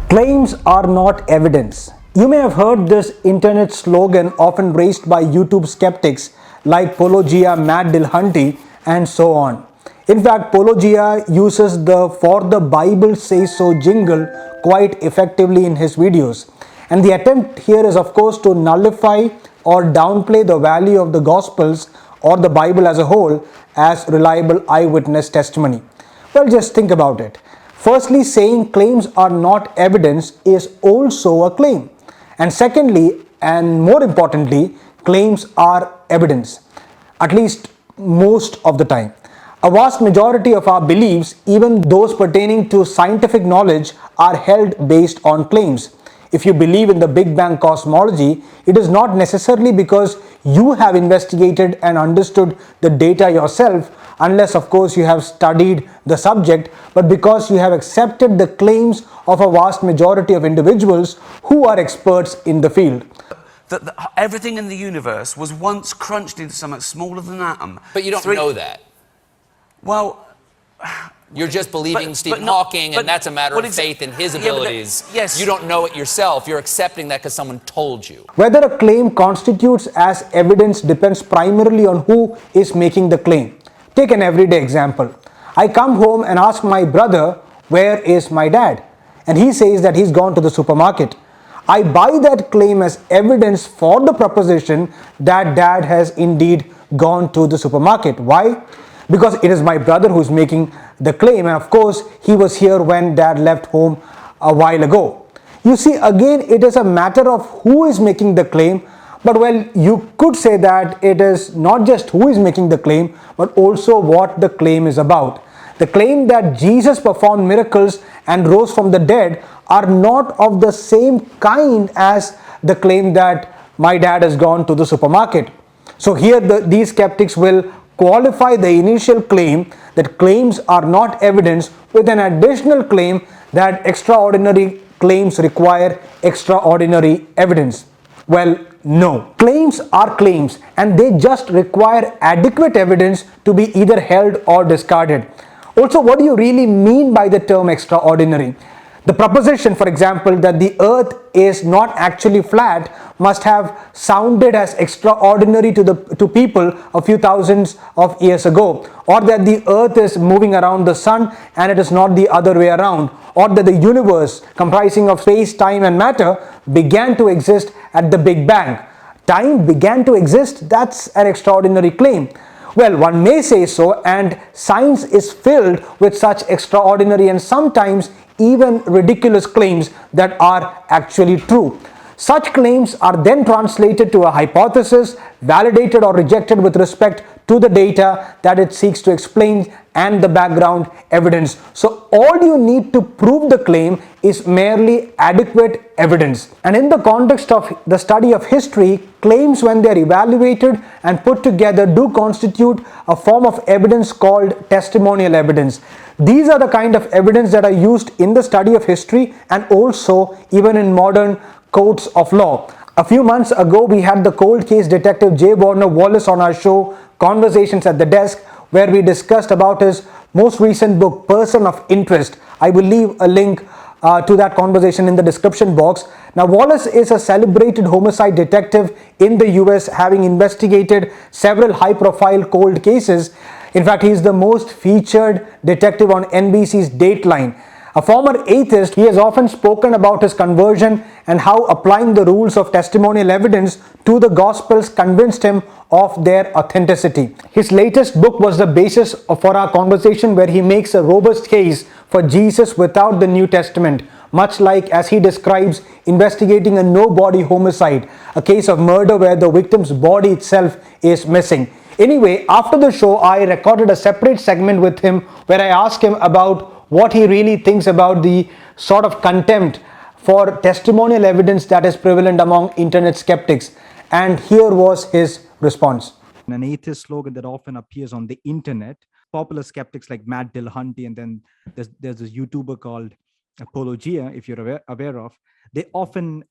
Claims are not evidence. You may have heard this internet slogan often raised by YouTube skeptics like Paulogia, Matt Dillahunty, and so on. In fact, Paulogia uses the "for the Bible says so" jingle quite effectively in his videos. And the attempt here is, of course, to nullify or downplay the value of the Gospels or the Bible as a whole as reliable eyewitness testimony. Well, just think about it. Firstly, saying claims are not evidence is also a claim. And secondly, and more importantly, claims are evidence, at least most of the time. A vast majority of our beliefs, even those pertaining to scientific knowledge, are held based on claims. If you believe in the Big Bang cosmology, it is not necessarily because you have investigated and understood the data yourself, unless of course you have studied the subject, but because you have accepted the claims of a vast majority of individuals who are experts in the field. That everything in the universe was once crunched into something smaller than an atom. But you don't know that. Well, you're just believing Stephen Hawking, and that's a matter of faith in his abilities. Yes. You don't know it yourself. You're accepting that because someone told you. Whether a claim constitutes as evidence depends primarily on who is making the claim. Take an everyday example. I come home and ask my brother, "Where is my dad?" And he says that he's gone to the supermarket. I buy that claim as evidence for the proposition that dad has indeed gone to the supermarket. Why? Because it is my brother who's making the claim, and of course he was here when dad left home a while ago. You see, again, it is a matter of who is making the claim, but well, you could say that it is not just who is making the claim, but also what the claim is about. The claim that Jesus performed miracles and rose from the dead are not of the same kind as the claim that my dad has gone to the supermarket. So here these skeptics will qualify the initial claim that claims are not evidence with an additional claim that extraordinary claims require extraordinary evidence. Well, no. Claims are claims, and they just require adequate evidence to be either held or discarded. Also, what do you really mean by the term extraordinary? The proposition, for example, that the earth is not actually flat must have sounded as extraordinary to people a few thousands of years ago, or that the earth is moving around the sun and it is not the other way around, or that the universe comprising of space, time and matter began to exist at the Big Bang. Time began to exist? That's an extraordinary claim. Well, one may say so, and science is filled with such extraordinary and sometimes even ridiculous claims that are actually true. Such claims are then translated to a hypothesis, validated or rejected with respect to the data that it seeks to explain and the background evidence. So all you need to prove the claim is merely adequate evidence. And in the context of the study of history, claims, when they are evaluated and put together, do constitute a form of evidence called testimonial evidence. These are the kind of evidence that are used in the study of history and also even in modern courts of law. A few months ago, we had the cold case detective J. Warner Wallace on our show, Conversations at the Desk, where we discussed about his most recent book, Person of Interest. I will leave a link to that conversation in the description box. Now, Wallace is a celebrated homicide detective in the US, having investigated several high-profile cold cases. In fact, he is the most featured detective on NBC's Dateline. A former atheist, he has often spoken about his conversion and how applying the rules of testimonial evidence to the Gospels convinced him of their authenticity. His latest book was the basis for our conversation, where he makes a robust case for Jesus without the New Testament, much like as he describes investigating a no-body homicide, a case of murder where the victim's body itself is missing. Anyway, after the show, I recorded a separate segment with him where I asked him about what he really thinks about the sort of contempt for testimonial evidence that is prevalent among internet skeptics. And here was his response. An atheist slogan that often appears on the internet. Popular skeptics like Matt Dillahunty, and then there's this YouTuber called Paulogia, if you're aware of. They often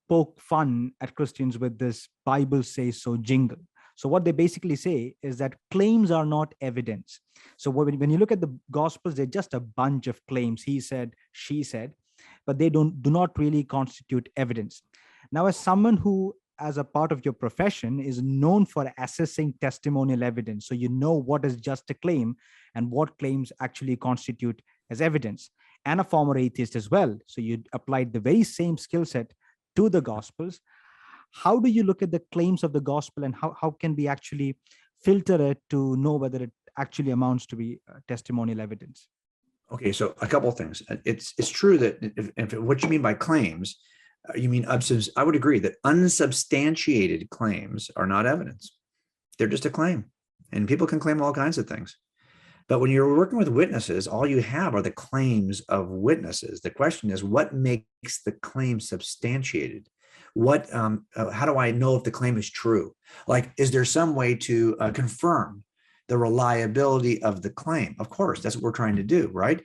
poke fun at Christians with this "Bible says so" jingle. So what they basically say is that claims are not evidence. So when you look at the Gospels, they're just a bunch of claims. He said, she said. but they do not really constitute evidence. Now, as someone who, as a part of your profession, is known for assessing testimonial evidence, so you know what is just a claim and what claims actually constitute as evidence, and a former atheist as well, so you applied the very same skill set to the Gospels. How do you look at the claims of the Gospel, and how can we actually filter it to know whether it actually amounts to be testimonial evidence? Okay, so a couple of things. It's true that if what you mean by claims, you mean I would agree that unsubstantiated claims are not evidence. They're just a claim, and people can claim all kinds of things. But when you're working with witnesses, all you have are the claims of witnesses. The question is, what makes the claim substantiated? How do I know if the claim is true? Like, is there some way to confirm the reliability of the claim? Of course, that's what we're trying to do, right?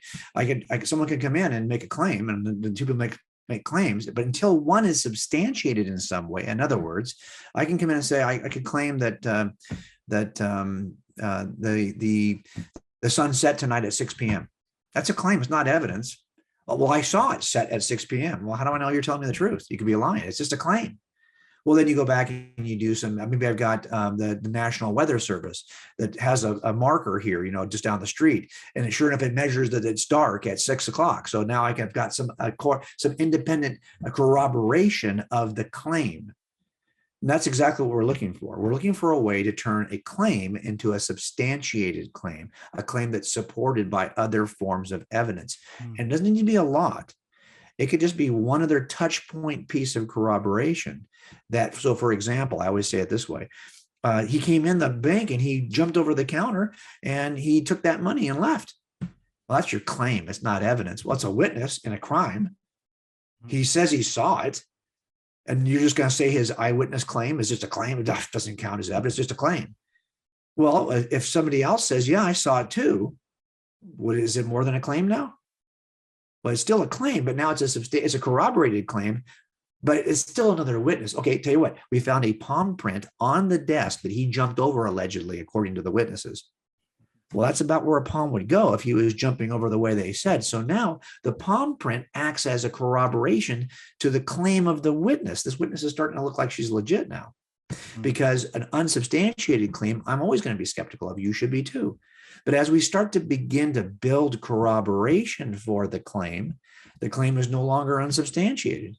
Someone could come in and make a claim, and the two people make claims, but until one is substantiated in some way, in other words, I can come in and say I could claim that the sun set tonight at 6 p.m. That's a claim. It's not evidence. Well, I saw it set at 6 p.m. Well, how do I know you're telling me the truth? You could be lying. It's just a claim. Well, then you go back and you do maybe I've got the National Weather Service that has a marker here, just down the street. And sure enough, it measures that it's dark at 6 o'clock. So now I've got some independent corroboration of the claim. And that's exactly what we're looking for. We're looking for a way to turn a claim into a substantiated claim, a claim that's supported by other forms of evidence. And it doesn't need to be a lot. It could just be one other touch point piece of corroboration. So for example, I always say it this way. He came in the bank and he jumped over the counter and he took that money and left. Well, that's your claim. It's not evidence. Well, it's a witness in a crime. He says he saw it. And you're just going to say his eyewitness claim is just a claim. It doesn't count as evidence, just a claim. Well, if somebody else says, yeah, I saw it too, is it more than a claim now? Well, it's still a claim, but now it's a corroborated claim, but it's still another witness. Okay, tell you what, we found a palm print on the desk that he jumped over, allegedly, according to the witnesses. Well, that's about where a palm would go if he was jumping over the way they said. So now the palm print acts as a corroboration to the claim of the witness. This witness is starting to look like she's legit now, because an unsubstantiated claim, I'm always going to be skeptical of. You should be too. But as we start to begin to build corroboration for the claim is no longer unsubstantiated.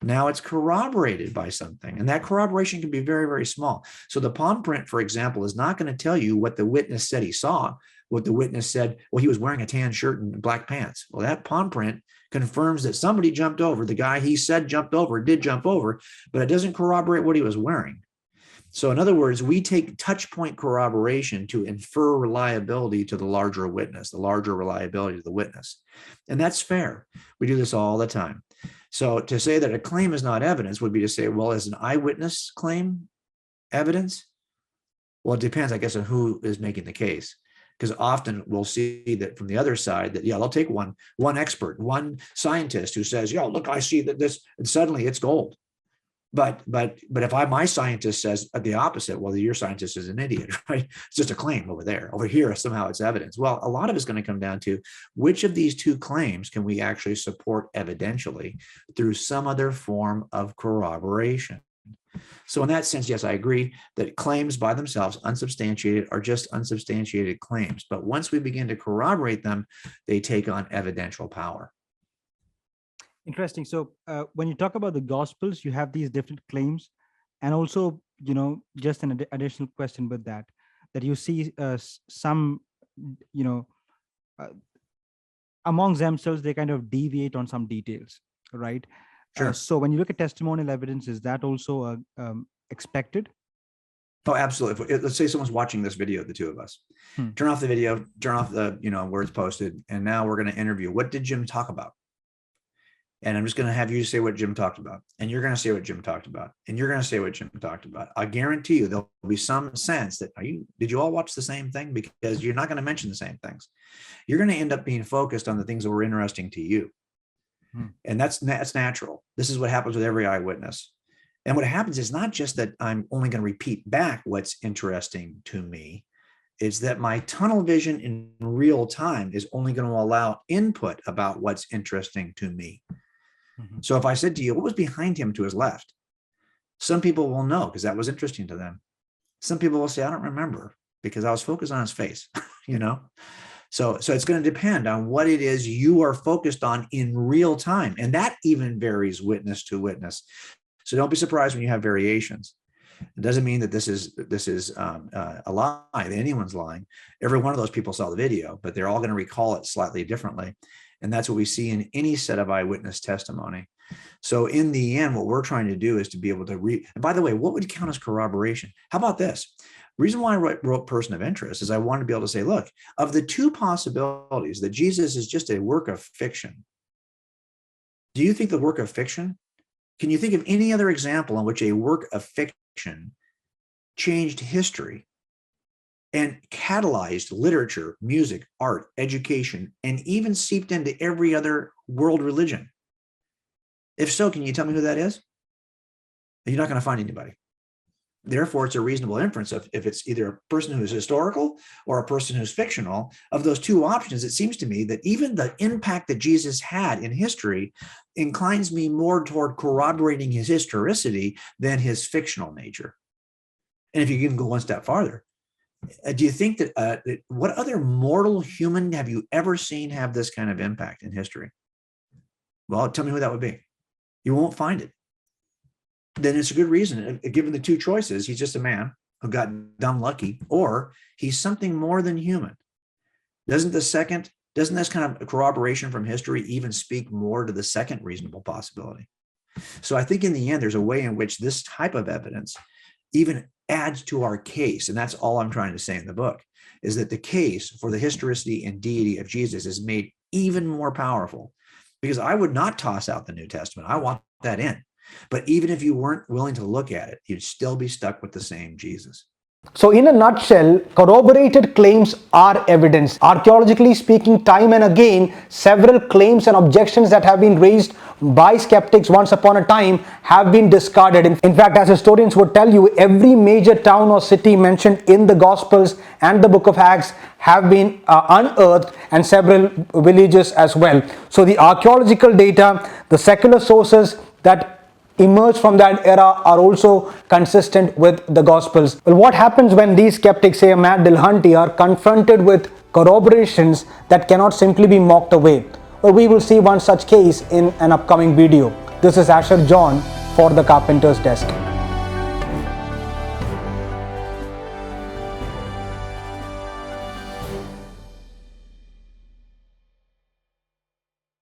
Now it's corroborated by something, and that corroboration can be very, very small. So the palm print, for example, is not going to tell you what the witness said he saw. What the witness said, well, he was wearing a tan shirt and black pants. Well, that palm print confirms that somebody jumped over. The guy he said jumped over did jump over, but it doesn't corroborate what he was wearing. So in other words, we take touch point corroboration to infer reliability to the larger witness, the larger reliability to the witness. And that's fair. We do this all the time. So to say that a claim is not evidence would be to say, well, is an eyewitness claim evidence? Well, it depends, I guess, on who is making the case. Because often we'll see that from the other side that, yeah, they'll take one expert, one scientist who says, yeah, look, I see that this, and suddenly it's gold. But if my scientist says the opposite, well, your scientist is an idiot, right? It's just a claim over there. Over here, somehow it's evidence. Well, a lot of it's going to come down to which of these two claims can we actually support evidentially through some other form of corroboration. So in that sense, yes, I agree that claims by themselves, unsubstantiated, are just unsubstantiated claims. But once we begin to corroborate them, they take on evidential power. Interesting. So when you talk about the Gospels, you have these different claims, and also, just an additional question with that you see some, amongst themselves, they kind of deviate on some details, right? Sure. So when you look at testimonial evidence, is that also expected? Oh, absolutely. Let's say someone's watching this video, the two of us. Turn off the video, turn off the, where it's posted, and now we're going to interview. What did Jim talk about? And I'm just going to have you say what Jim talked about, and you're going to say what Jim talked about, and you're going to say what Jim talked about. I guarantee you there'll be some sense that did you all watch the same thing? Because you're not going to mention the same things. You're going to end up being focused on the things that were interesting to you. And that's natural. This is what happens with every eyewitness. And what happens is not just that I'm only going to repeat back what's interesting to me. It's that my tunnel vision in real time is only going to allow input about what's interesting to me. So if I said to you, what was behind him to his left? Some people will know because that was interesting to them. Some people will say, I don't remember because I was focused on his face, you know? So it's going to depend on what it is you are focused on in real time. And that even varies witness to witness. So don't be surprised when you have variations. It doesn't mean that this is a lie, that anyone's lying. Every one of those people saw the video, but they're all going to recall it slightly differently. And that's what we see in any set of eyewitness testimony. So in the end, what we're trying to do is to be able to and by the way, what would count as corroboration? How about this? The reason why I wrote person of interest is I wanted to be able to say, look, of the two possibilities that Jesus is just a work of fiction, do you think the work of fiction, can you think of any other example in which a work of fiction changed history and catalyzed literature, music, art, education, and even seeped into every other world religion? If so, can you tell me who that is? You're not going to find anybody. Therefore, it's a reasonable inference of if it's either a person who's historical or a person who's fictional. Of those two options, it seems to me that even the impact that Jesus had in history inclines me more toward corroborating his historicity than his fictional nature. And if you even go one step farther, do you think that what other mortal human have you ever seen have this kind of impact in history? Well, tell me who that would be. You won't find it. Then it's a good reason. Given the two choices, he's just a man who got dumb lucky, or he's something more than human. Doesn't this kind of corroboration from history even speak more to the second reasonable possibility? So I think in the end, there's a way in which this type of evidence even adds to our case. And that's all I'm trying to say in the book, is that the case for the historicity and deity of Jesus is made even more powerful, because I would not toss out the New Testament. I want that in. But even if you weren't willing to look at it, you'd still be stuck with the same Jesus. So in a nutshell, corroborated claims are evidence. Archaeologically speaking, time and again, several claims and objections that have been raised by skeptics once upon a time have been discarded. In fact, as historians would tell you, every major town or city mentioned in the Gospels and the book of Acts have been unearthed, and several villages as well. So the archaeological data, the secular sources that emerge from that era are also consistent with the Gospels. Well, what happens when these skeptics, say Matt Dillahunty, are confronted with corroborations that cannot simply be mocked away? Well, we will see one such case in an upcoming video. This is Asher John for the Carpenter's Desk.